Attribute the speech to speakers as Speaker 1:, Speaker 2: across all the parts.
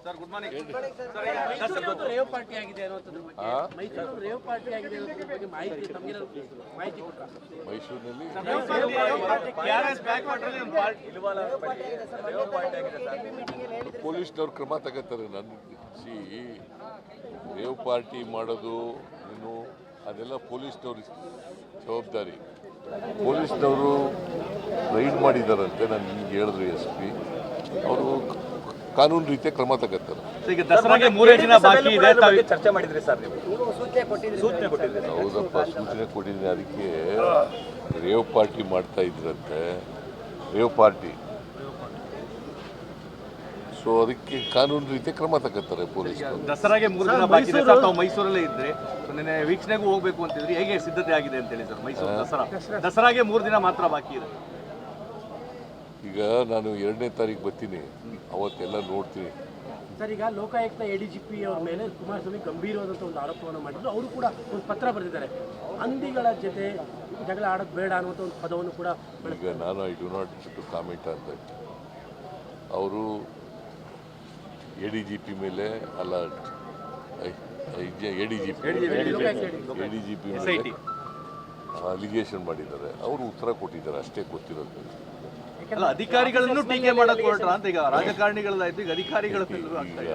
Speaker 1: Sir good morning
Speaker 2: sir rave party ಆಗಿದೆ ಅನ್ನೋದ್ರ ಬಗ್ಗೆ ಮೈಸೂರು ರೇವ್ ಪಾರ್ಟಿ ಆಗಿದೆ ಅನ್ನೋದ್ರ ಬಗ್ಗೆ ಮಾಹಿತಿ ತಮಗೆ ಮಾಹಿತಿ ಕೊಟ್ಟರು
Speaker 3: ಮೈಸೂರಿನಲ್ಲಿ ಪೊಲೀಸ್ನವ್ರು ಕ್ರಮ ತಗೋತಾರೆ. ನನ್ನ ರೇವ್ ಪಾರ್ಟಿ ಮಾಡೋದು ಏನು ಅದೆಲ್ಲ ಪೊಲೀಸ್ನವ್ರ ಜವಾಬ್ದಾರಿ. ಪೊಲೀಸ್ನವರು ರೈಡ್ ಮಾಡಿದಾರಂತೆ, ನಾನು ನಿಮ್ಗೆ ಹೇಳಿದ್ರು SP ಅವರು ಕಾನೂನು ರೀತಿಯ ಕ್ರಮ ತಗೋತಾರೆ.
Speaker 1: ಈಗ ದಸರಾಗೆ 3 ದಿನ ಬಾಕಿ ಇದೆ, ಚರ್ಚೆ ಮಾಡಿದ್ರಿ ಸರ್ ನೀವು? ಸೂಚನೆ ಕೊಟ್ಟಿದ್ರಿ?
Speaker 3: ಹೌದಪ್ಪ, ಸೂಚನೆ ಕೊಟ್ಟಿದ್ದೀನಿ. ಅದಕ್ಕೆ ರೇವ್ ಪಾರ್ಟಿ ಮಾಡ್ತಾ ಇದ್ರಂತೆ, ರೇವ್ ಪಾರ್ಟಿ. ಸೊ ಅದಕ್ಕೆ ಕಾನೂನು ರೀತಿಯ ಕ್ರಮ ತಗೋತಾರೆ ಪೊಲೀಸರು.
Speaker 1: ದಸರಾಗೆ 3 ದಿನ ಬಾಕಿ ಇದೆ ಸರ್, ತಾವು ಮೈಸೂರಲ್ಲೇ ಇದ್ರೆ ನಿನ್ನೆ ವೀಕ್ಷಣೆಗೂ ಹೋಗ್ಬೇಕು ಅಂತಿದ್ರಿ, ಹೇಗೆ ಸಿದ್ಧತೆ ಆಗಿದೆ ಅಂತ ಹೇಳಿ ಸರ್? ಮೈಸೂರು ದಸರಾಗೆ 3 ದಿನ ಮಾತ್ರ ಬಾಕಿ ಇದೆ.
Speaker 3: ಈಗ ನಾನು 2ನೇ ತಾರೀಕು ಬರ್ತೀನಿ, ಅವತ್ತೆಲ್ಲ ನೋಡ್ತೀನಿ
Speaker 2: ಸರ್. ಈಗ ಲೋಕಾಯುಕ್ತ ADGP ಅವ್ರ ಮೇಲೆ ಕುಮಾರಸ್ವಾಮಿ ಗಂಭೀರವಾದಂಥ ಒಂದು ಆರೋಪವನ್ನು ಮಾಡಿದ್ರು. ಅವರು ಕೂಡ ಒಂದು ಪತ್ರ ಬರೆದಿದ್ದಾರೆ, ಹಂದಿಗಳ ಜೊತೆ ಜಗಳ ಆಡೋದು ಬೇಡ ಅನ್ನುವಂಥ ಒಂದು ಪದವನ್ನು ಕೂಡ.
Speaker 3: ಈಗ ನಾನು I do not to comment ಅಂತ. ಅವರು ADGP ಮೇಲೆ ಅಲ್ಲ, ADGP ಮೇಲೆ ಅಲಿಗೇಷನ್ ಮಾಡಿದ್ದಾರೆ. ಅವರು ಉತ್ತರ ಕೊಟ್ಟಿದ್ದಾರೆ, ಅಷ್ಟೇ ಗೊತ್ತಿರೋದು.
Speaker 1: ಅಲ್ಲ, ಅಧಿಕಾರಿಗಳನ್ನು ಟೀಕೆ ಮಾಡಕ್ ಹೊರಟ್ರ ಅಂತ. ಈಗ ರಾಜಕಾರಣಿಗಳಾಯ್ತು, ಈಗ ಅಧಿಕಾರಿಗಳ
Speaker 3: ಈಗ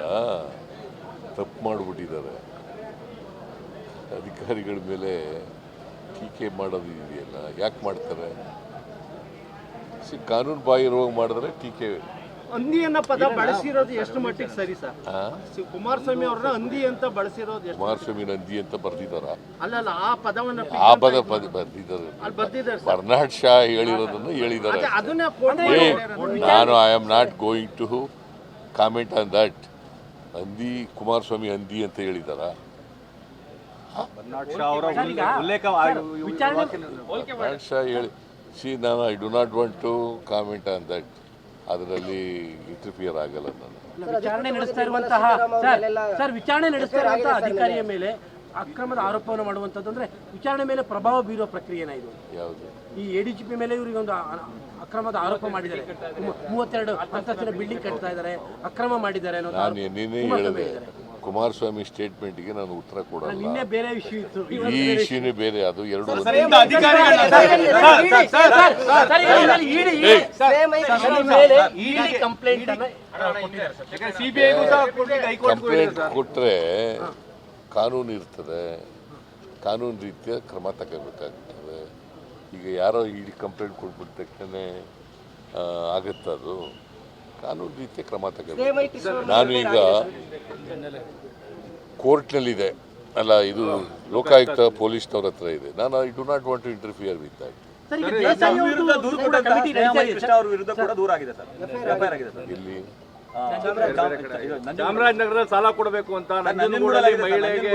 Speaker 3: ತಪ್ಪು ಮಾಡಿಬಿಟ್ಟಿದ್ದಾರೆ. ಅಧಿಕಾರಿಗಳ ಮೇಲೆ ಟೀಕೆ ಮಾಡೋದು ಇದೆಯಲ್ಲ, ಯಾಕೆ ಮಾಡ್ತಾರೆ? ಕಾನೂನು ಬಾಹಿರವಾಗಿ ಮಾಡಿದ್ರೆ ಟೀಕೆ.
Speaker 2: ಹಂದಿಯನ್ನ ಪದ ಬಳಸಿರೋದು ಎಷ್ಟು ಮಟ್ಟಿಗೆ ಸರಿ ಸರ್? ಕುಮಾರಸ್ವಾಮಿ ಅವ್ರನ್ನ ಹಂದಿ ಅಂತ ಬಳಸಿರೋದು ಎಷ್ಟು?
Speaker 3: ಕುಮಾರಸ್ವಾಮಿ ಹಂದಿ ಅಂತ ಬರ್ದಿದಾರ?
Speaker 2: ಅಲ್ಲ, ಆ ಪದವನ್ನ
Speaker 3: ಬರ್ದಿದ್ದಾರೆ. ಬರ್ನಾಡ್ ಶಾ ಹೇಳಿರೋದನ್ನು ಹೇಳಿದ್ದಾರೆ. ನಾನು I am not going to comment on that. ಹಂದಿ ಕುಮಾರಸ್ವಾಮಿ ಹಂದಿ ಅಂತ ಹೇಳಿದಾರ? ಬರ್ನಾಡ್ ಶಾ ಹೇಳಿ ನಾನು I do not want to comment on that. ಅದರಲ್ಲಿ ಇಂಟರ್ಫಿಯರ್ ಆಗಲ್ಲ ನಾನು.
Speaker 2: ವಿಚಾರಣೆ ನಡೆಸ್ತಾ ಇರುವಂತಹ ಸರ್, ವಿಚಾರಣೆ ನಡೆಸ್ತಾ ಇರುವಂತಹ ಅಧಿಕಾರಿಯ ಮೇಲೆ ಅಕ್ರಮದ ಆರೋಪವನ್ನು ಮಾಡುವಂಥದ್ದು ಅಂದ್ರೆ ವಿಚಾರಣೆ ಮೇಲೆ ಪ್ರಭಾವ ಬೀರುವ ಪ್ರಕ್ರಿಯೆನ ಇದು?
Speaker 3: ಯಾವುದು? ಈ
Speaker 2: ADGP ಮೇಲೆ ಇವರಿಗೆ ಒಂದು ಅಕ್ರಮದ ಆರೋಪ ಮಾಡಿದ್ದಾರೆ. 32 ಅಂತಸ್ತಿನ ಬಿಲ್ಡಿಂಗ್ ಕಟ್ತಾ ಇದ್ದಾರೆ, ಅಕ್ರಮ ಮಾಡಿದ್ದಾರೆ ಅನ್ನೋದು.
Speaker 3: ನಾನು ನಿನ್ನೆ ಹೇಳಿದೆ, ಕುಮಾರಸ್ವಾಮಿ ಸ್ಟೇಟ್ಮೆಂಟ್ಗೆ ನಾನು ಉತ್ತರ ಕೊಡಲ್ಲ.
Speaker 2: ನಿನ್ನೆ ಬೇರೆ ಇಶ್ಯೂ ಇತ್ತು,
Speaker 3: ಈ ಇಶ್ಯೂನೇ ಬೇರೆ. ಅದು ಎರಡು ಕಂಪ್ಲೇಂಟ್ ಕೊಟ್ಟರೆ ಕಾನೂನು ಇರ್ತದೆ, ಕಾನೂನು ರೀತಿಯ ಕ್ರಮ ತಗೋಬೇಕಾಗ್ತದೆ. ಈಗ ಯಾರೋ ಕಂಪ್ಲೇಂಟ್ ಕೊಟ್ಬಿಟ್ಟ ತಕ್ಷಣ ಆಗುತ್ತದು. ಕಾನೂನು ರೀತಿಯ ಕ್ರಮ ತಗೋಬೇಕು. ನಾನು ಈಗ ಕೋರ್ಟ್ನಲ್ಲಿದೆ ಅಲ್ಲ, ಇದು ಲೋಕಾಯುಕ್ತ ಪೊಲೀಸ್ನವ್ರ ಹತ್ರ ಇದೆ. ನಾನು I do not want to interfere with that. ಇಲ್ಲಿ
Speaker 1: ಚಾಮರಾಜನಗರದಲ್ಲಿ ಸಾಲ ಕೊಡಬೇಕು ಅಂತ ನಂಜನಗೂಡಲ್ಲಿ ಮಹಿಳೆಗೆ